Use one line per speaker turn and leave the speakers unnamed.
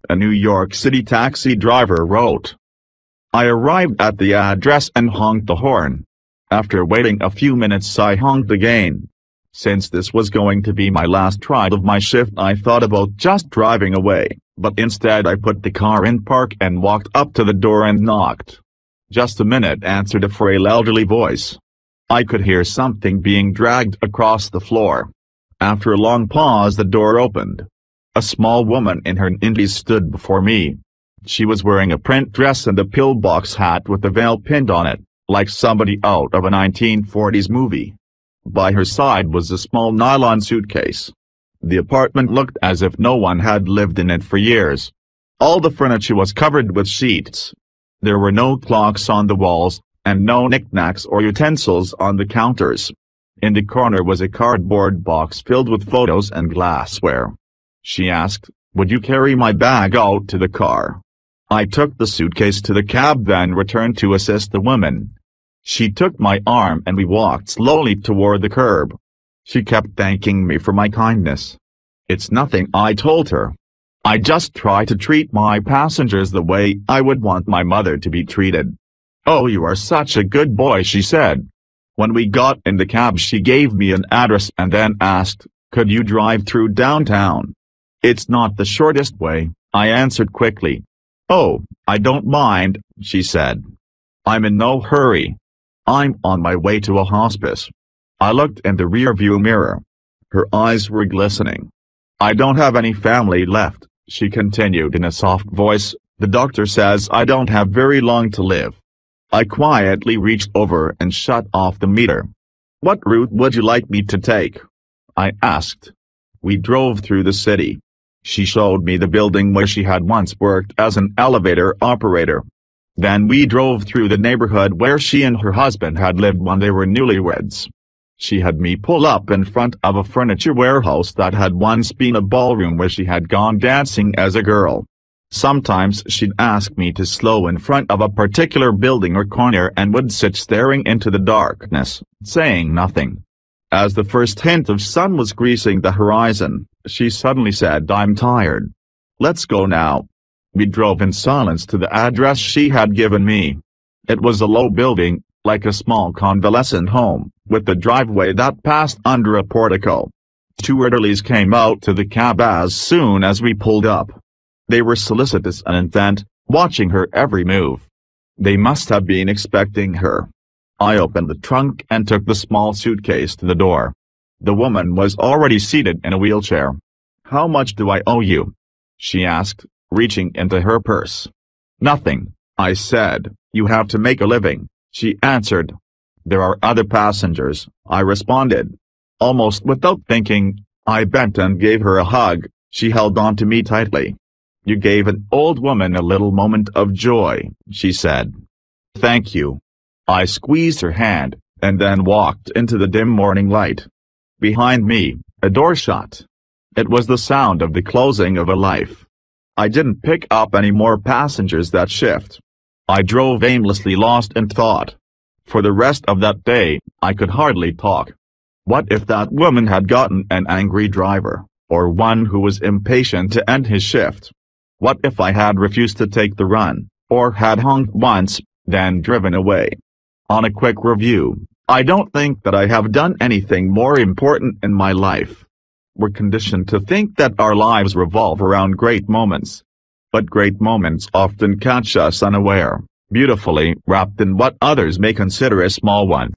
a New York City taxi driver wrote. I arrived at the address and honked the horn. After waiting a few minutes I honked again. Since this was going to be my last ride of my shift I thought about just driving away, but instead I put the car in park and walked up to the door and knocked. Just a minute, answered a frail elderly voice. I could hear something being dragged across the floor. After a long pause the door opened. A small woman in her 90s stood before me. She was wearing a print dress and a pillbox hat with a veil pinned on it, like somebody out of a 1940s movie. By her side was a small nylon suitcase. The apartment looked as if no one had lived in it for years. All the furniture was covered with sheets. There were no clocks on the walls, and no knickknacks or utensils on the counters. In the corner was a cardboard box filled with photos and glassware. She asked, "Would you carry my bag out to the car?" I took the suitcase to the cab, then returned to assist the woman. She took my arm and we walked slowly toward the curb. She kept thanking me for my kindness. "It's nothing," I told her. "I just try to treat my passengers the way I would want my mother to be treated." "Oh, you are such a good boy," she said. When we got in the cab she gave me an address and then asked, "Could you drive through downtown?" "It's not the shortest way," I answered quickly. "Oh, I don't mind," she said. "I'm in no hurry. I'm on my way to a hospice." I looked in the rearview mirror. Her eyes were glistening. "I don't have any family left," she continued in a soft voice. "The doctor says I don't have very long to live." I quietly reached over and shut off the meter. "What route would you like me to take?" I asked. We drove through the city. She showed me the building where she had once worked as an elevator operator. Then we drove through the neighborhood where she and her husband had lived when they were newlyweds. She had me pull up in front of a furniture warehouse that had once been a ballroom where she had gone dancing as a girl. Sometimes she'd ask me to slow in front of a particular building or corner and would sit staring into the darkness, saying nothing. As the first hint of sun was greasing the horizon, she suddenly said, "I'm tired. Let's go now." We drove in silence to the address she had given me. It was a low building, like a small convalescent home, with a driveway that passed under a portico. Two orderlies came out to the cab as soon as we pulled up. They were solicitous and intent, watching her every move. They must have been expecting her. I opened the trunk and took the small suitcase to the door. The woman was already seated in a wheelchair. "How much do I owe you?" she asked, reaching into her purse. "Nothing," I said. "You have to make a living," she answered. "There are other passengers," I responded. Almost without thinking, I bent and gave her a hug. She held on to me tightly. "You gave an old woman a little moment of joy," she said. "Thank you." I squeezed her hand, and then walked into the dim morning light. Behind me, a door shut. It was the sound of the closing of a life. I didn't pick up any more passengers that shift. I drove aimlessly, lost in thought. For the rest of that day, I could hardly talk. What if that woman had gotten an angry driver, or one who was impatient to end his shift? What if I had refused to take the run, or had honked once, then driven away? On a quick review, I don't think that I have done anything more important in my life. We're conditioned to think that our lives revolve around great moments. But great moments often catch us unaware, beautifully wrapped in what others may consider a small one.